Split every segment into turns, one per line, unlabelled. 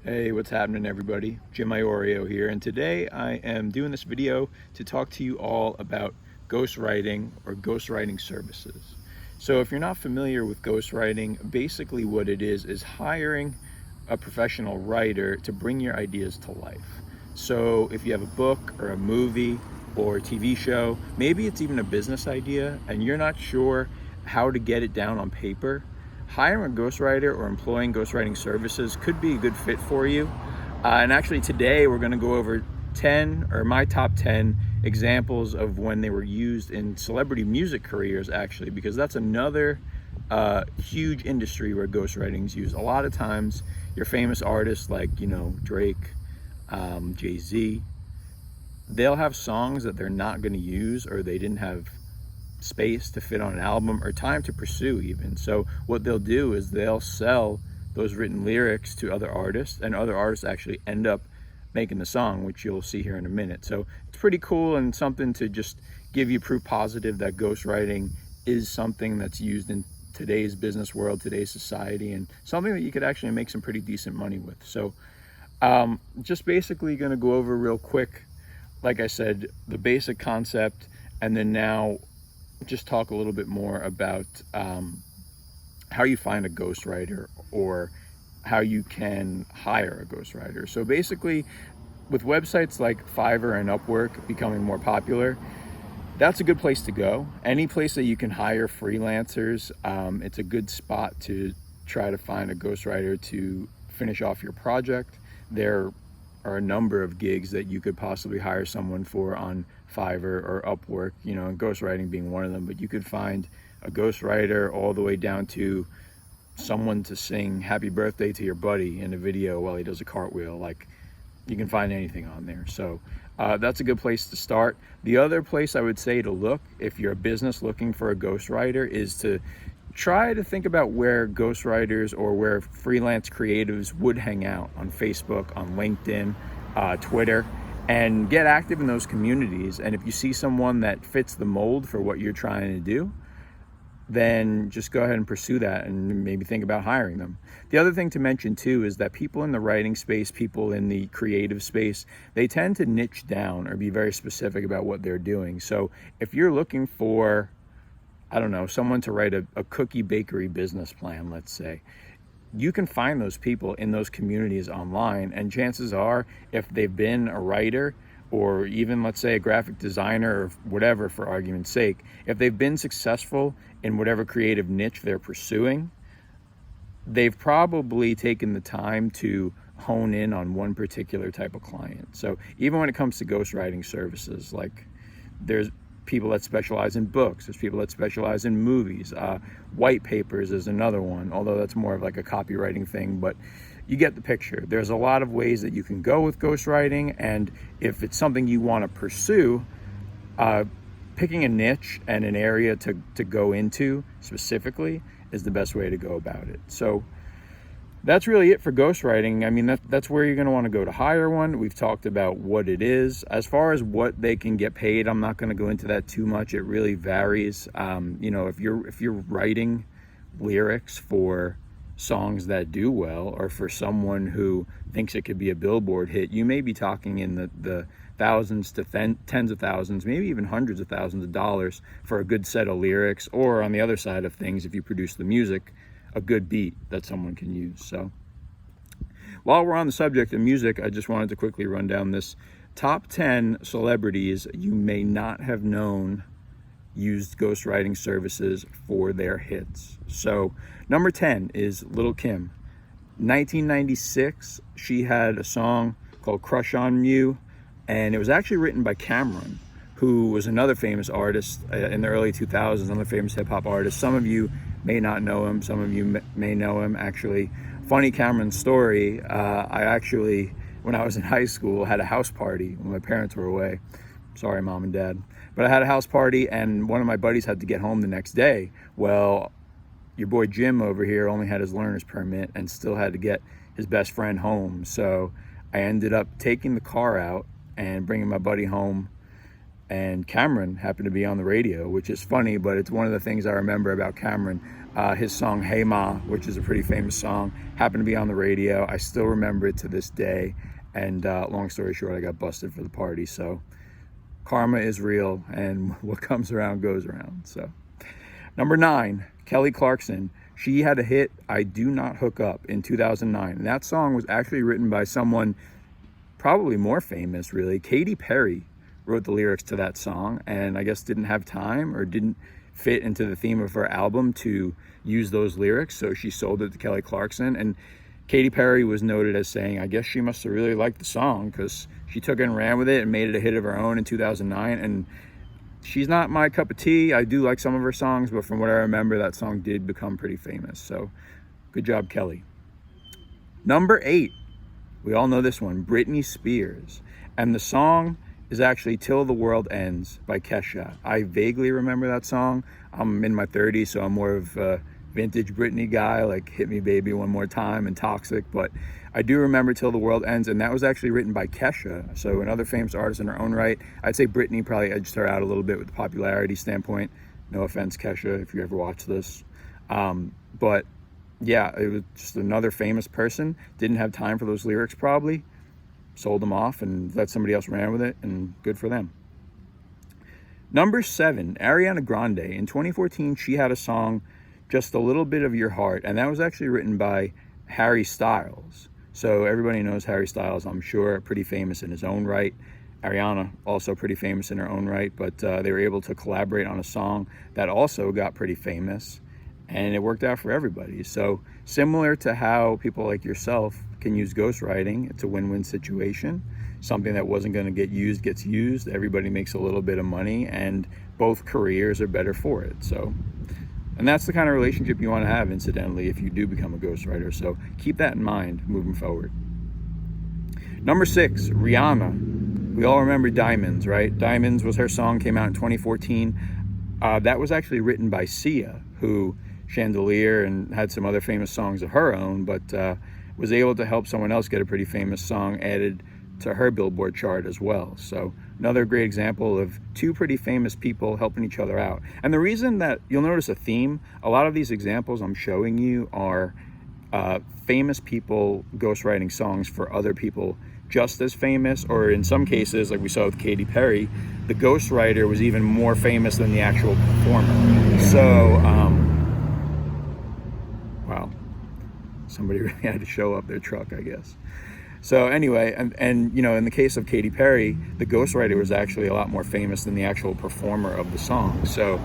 Hey, what's happening everybody? Jim Iorio here, and today I am doing this video to talk to you all about ghostwriting or ghostwriting services. So if you're not familiar with ghostwriting, basically what it is hiring a professional writer to bring your ideas to life. So if you have a book or a movie or a TV show, maybe it's even a business idea and you're not sure how to get it down on paper, hiring a ghostwriter or employing ghostwriting services could be a good fit for you. And actually today we're going to go over my top 10 examples of when they were used in celebrity music careers, actually, because that's another huge industry where ghostwriting is used. A lot of times your famous artists like, Drake, Jay-Z, they'll have songs that they're not going to use, or they didn't have space to fit on an album or time to pursue even. So what they'll do is they'll sell those written lyrics to other artists, and other artists actually end up making the song, which you'll see here in a minute. So it's pretty cool and something to just give you proof positive that ghostwriting is something that's used in today's business world, today's society, and something that you could actually make some pretty decent money with. So just basically going to go over real quick, like I said, the basic concept, and then now just talk a little bit more about how you find a ghostwriter or how you can hire a ghostwriter. So basically, with websites like Fiverr and Upwork becoming more popular, that's a good place to go. Any place that you can hire freelancers, it's a good spot to try to find a ghostwriter to finish off your project. There are a number of gigs that you could possibly hire someone for on Fiverr or Upwork, and ghostwriting being one of them. But you could find a ghostwriter all the way down to someone to sing happy birthday to your buddy in a video while he does a cartwheel. Like, you can find anything on there. So that's a good place to start. The other place I would say to look, if you're a business looking for a ghostwriter, is to try to think about where ghostwriters or where freelance creatives would hang out on Facebook, on LinkedIn, Twitter, and get active in those communities. And if you see someone that fits the mold for what you're trying to do, then just go ahead and pursue that and maybe think about hiring them. The other thing to mention too is that people in the writing space, people in the creative space, they tend to niche down or be very specific about what they're doing. So if you're looking for, someone to write a cookie bakery business plan, let's say, you can find those people in those communities online, and chances are, if they've been a writer or even, let's say, a graphic designer or whatever, for argument's sake, if they've been successful in whatever creative niche they're pursuing, they've probably taken the time to hone in on one particular type of client. So even when it comes to ghostwriting services, like, there's people that specialize in books, there's people that specialize in movies, white papers is another one, although that's more of like a copywriting thing, but you get the picture. There's a lot of ways that you can go with ghostwriting, and if it's something you want to pursue, picking a niche and an area to go into specifically is the best way to go about it. So that's really it for ghostwriting. I mean, that's where you're going to want to go to hire one. We've talked about what it is. As far as what they can get paid, I'm not going to go into that too much. It really varies. If you're writing lyrics for songs that do well, or for someone who thinks it could be a Billboard hit, you may be talking in the thousands to tens of thousands, maybe even hundreds of thousands of dollars for a good set of lyrics, or on the other side of things, if you produce the music, a good beat that someone can use. So while we're on the subject of music, I just wanted to quickly run down this top 10 celebrities you may not have known used ghostwriting services for their hits. So number 10 is Lil Kim. 1996, she had a song called Crush on You, and it was actually written by Cameron, who was another famous artist in the early 2000s, another famous hip-hop artist. Some of you may not know him, some of you may know him. Actually, funny Cameron story, I actually, when I was in high school, had a house party when my parents were away. Sorry, Mom and Dad. But I had a house party, and one of my buddies had to get home the next day. Well, your boy Jim over here only had his learner's permit and still had to get his best friend home. So I ended up taking the car out and bringing my buddy home, and Cameron happened to be on the radio, which is funny, but it's one of the things I remember about Cameron. his song Hey Ma, which is a pretty famous song, happened to be on the radio. I still remember it to this day, and long story short, I got busted for the party. So karma is real, and what comes around goes around. So number 9, Kelly Clarkson. She had a hit, I Do Not Hook Up, in 2009. And that song was actually written by someone probably more famous, really. Katy Perry wrote the lyrics to that song, and I guess didn't have time or didn't fit into the theme of her album to use those lyrics, so she sold it to Kelly Clarkson. And Katy Perry was noted as saying, I guess she must have really liked the song, because she took it and ran with it and made it a hit of her own in 2009. And she's not my cup of tea. I do like some of her songs, but from what I remember, that song did become pretty famous. So good job, Kelly. Number 8, we all know this one, Britney Spears. And the song is actually Till the World Ends by Kesha. I vaguely remember that song. I'm in my 30s, so I'm more of a vintage Britney guy, like Hit Me Baby One More Time and Toxic, but I do remember Till the World Ends, and that was actually written by Kesha, so another famous artist in her own right. I'd say Britney probably edged her out a little bit with the popularity standpoint. No offense, Kesha, if you ever watch this. But yeah, it was just another famous person. Didn't have time for those lyrics probably. Sold them off and let somebody else ran with it, and good for them. Number 7, Ariana Grande. In 2014, she had a song, Just a Little Bit of Your Heart, and that was actually written by Harry Styles. So everybody knows Harry Styles, I'm sure, pretty famous in his own right. Ariana, also pretty famous in her own right, but they were able to collaborate on a song that also got pretty famous, and it worked out for everybody. So similar to how people like yourself can use ghostwriting, it's a win-win situation. Something that wasn't going to get used gets used. Everybody makes a little bit of money, and both careers are better for it. So, and that's the kind of relationship you want to have, incidentally, if you do become a ghostwriter. So keep that in mind moving forward. Number 6, Rihanna. We all remember Diamonds, right? Diamonds was her song, came out in 2014. That was actually written by Sia, who Chandelier and had some other famous songs of her own, but was able to help someone else get a pretty famous song added to her Billboard chart as well. So another great example of two pretty famous people helping each other out. And the reason that you'll notice a theme, a lot of these examples I'm showing you are famous people ghostwriting songs for other people just as famous, or in some cases, like we saw with Katy Perry, the ghostwriter was even more famous than the actual performer. So, wow, somebody really had to show up their truck, I guess. So anyway, and you know, in the case of Katy Perry, the ghostwriter was actually a lot more famous than the actual performer of the song. So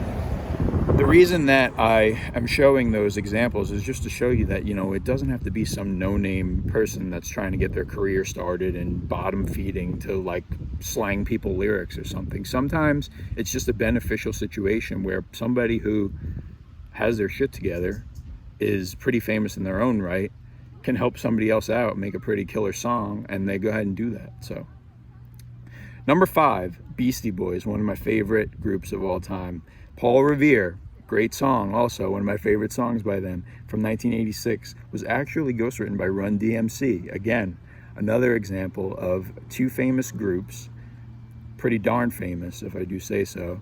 the reason that I am showing those examples is just to show you that, you know, it doesn't have to be some no-name person that's trying to get their career started and bottom feeding to like slang people lyrics or something. Sometimes it's just a beneficial situation where somebody who has their shit together, is pretty famous in their own right, can help somebody else out, make a pretty killer song, and they go ahead and do that. So number 5, Beastie Boys, one of my favorite groups of all time. Paul Revere, great song, also one of my favorite songs by them, from 1986, was actually ghostwritten by Run DMC. Again, another example of two famous groups, pretty darn famous if I do say so,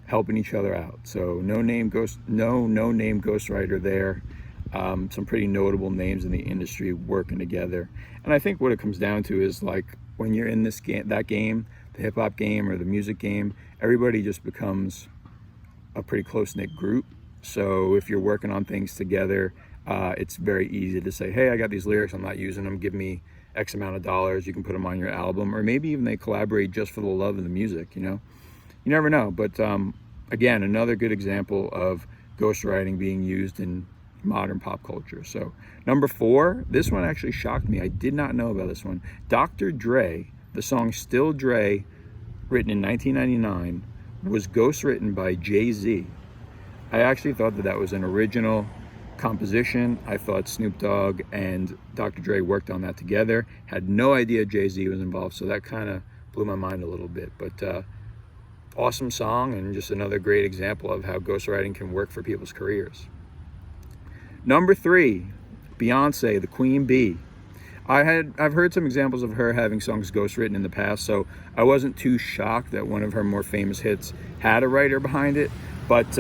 helping each other out. So no name ghostwriter there. Some pretty notable names in the industry working together. And I think what it comes down to is, like, when you're in this game, that game, the hip hop game or the music game, everybody just becomes a pretty close-knit group. So if you're working on things together, it's very easy to say, hey, I got these lyrics, I'm not using them, give me X amount of dollars, you can put them on your album. Or maybe even they collaborate just for the love of the music, you know? You never know. But again, another good example of ghostwriting being used in modern pop culture. So number 4, this one actually shocked me. I did not know about this one. Dr. Dre, the song Still Dre, written in 1999, was ghostwritten by Jay-Z. I actually thought that was an original composition. I thought Snoop Dogg and Dr. Dre worked on that together. Had no idea Jay-Z was involved, so that kind of blew my mind a little bit. But awesome song, and just another great example of how ghostwriting can work for people's careers. Number 3, Beyonce, the Queen Bee. I've heard some examples of her having songs ghostwritten in the past, so I wasn't too shocked that one of her more famous hits had a writer behind it. But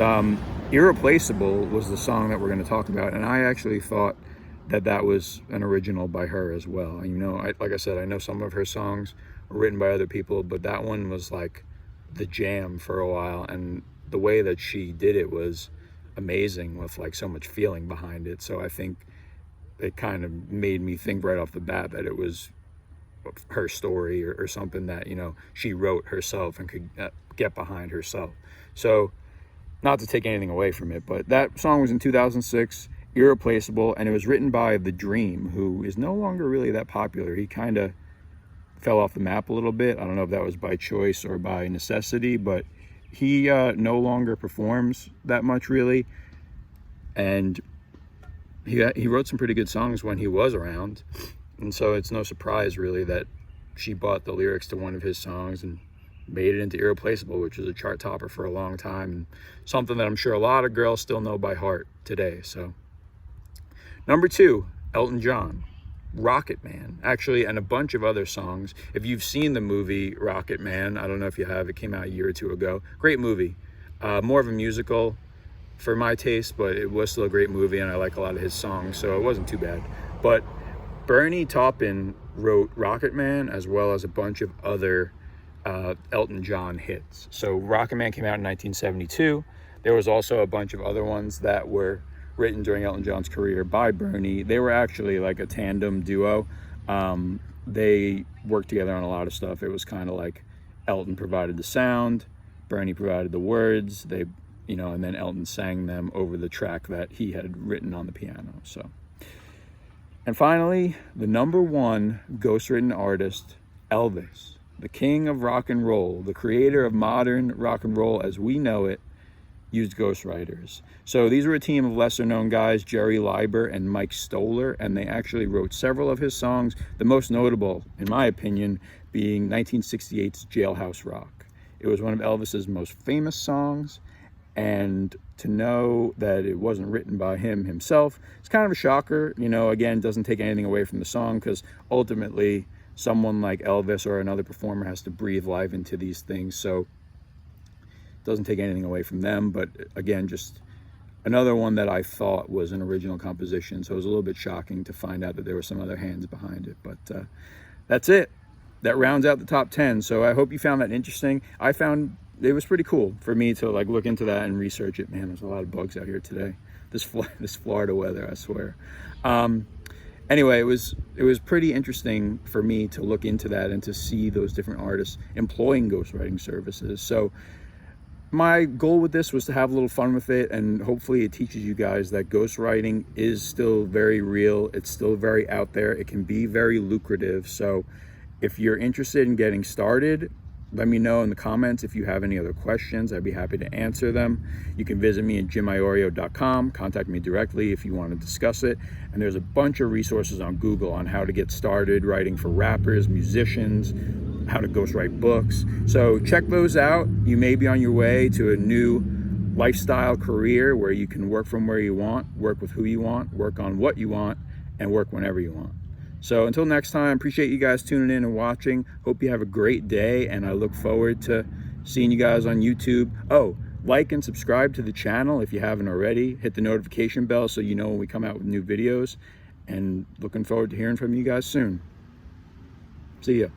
you Irreplaceable was the song that we're going to talk about, and I actually thought that was an original by her as well. You know, like I said, I know some of her songs were written by other people, but that one was like the jam for a while, and the way that she did it was amazing, with like so much feeling behind it. So I think it kind of made me think right off the bat that it was her story, or something that, you know, she wrote herself and could get behind herself. So not to take anything away from it, but that song was in 2006, Irreplaceable, and it was written by The Dream, who is no longer really that popular. He kind of fell off the map a little bit. I don't know if that was by choice or by necessity, but he no longer performs that much, really. And he wrote some pretty good songs when he was around, and so it's no surprise really that she bought the lyrics to one of his songs and made it into Irreplaceable, which was a chart topper for a long time, and something that I'm sure a lot of girls still know by heart today. So number 2, Elton John, Rocket Man, actually, and a bunch of other songs. If you've seen the movie Rocket Man, I don't know if you have, it came out a year or two ago. Great movie. More of a musical for my taste, but it was still a great movie, and I like a lot of his songs, so it wasn't too bad. But Bernie Taupin wrote Rocket Man, as well as a bunch of other Elton John hits. So Rocket Man came out in 1972. There was also a bunch of other ones that were written during Elton John's career by Bernie. They were actually like a tandem duo. They worked together on a lot of stuff. It was kind of like Elton provided the sound, Bernie provided the words, they, you know, and then Elton sang them over the track that he had written on the piano. So, and finally, the number 1 ghost-written artist, Elvis, the king of rock and roll, the creator of modern rock and roll as we know it, used ghostwriters. So these were a team of lesser-known guys, Jerry Leiber and Mike Stoller, and they actually wrote several of his songs, the most notable, in my opinion, being 1968's Jailhouse Rock. It was one of Elvis's most famous songs, and to know that it wasn't written by him himself, it's kind of a shocker. You know, again, doesn't take anything away from the song, because ultimately someone like Elvis or another performer has to breathe life into these things, so doesn't take anything away from them. But again, just another one that I thought was an original composition, so it was a little bit shocking to find out that there were some other hands behind it. But that's it. That rounds out the top 10. So I hope you found that interesting. I found it was pretty cool for me to like look into that and research it. Man, there's a lot of bugs out here today. This Florida weather, I swear. Anyway, it was pretty interesting for me to look into that and to see those different artists employing ghostwriting services. So my goal with this was to have a little fun with it, and hopefully it teaches you guys that ghostwriting is still very real. It's still very out there. It can be very lucrative. So if you're interested in getting started, let me know in the comments if you have any other questions. I'd be happy to answer them. You can visit me at jimiorio.com. Contact me directly if you want to discuss it. And there's a bunch of resources on Google on how to get started writing for rappers, musicians, how to ghostwrite books. So check those out. You may be on your way to a new lifestyle career where you can work from where you want, work with who you want, work on what you want, and work whenever you want. So until next time, appreciate you guys tuning in and watching. Hope you have a great day, and I look forward to seeing you guys on YouTube. Oh, like and subscribe to the channel if you haven't already. Hit the notification bell so you know when we come out with new videos, and looking forward to hearing from you guys soon. See ya.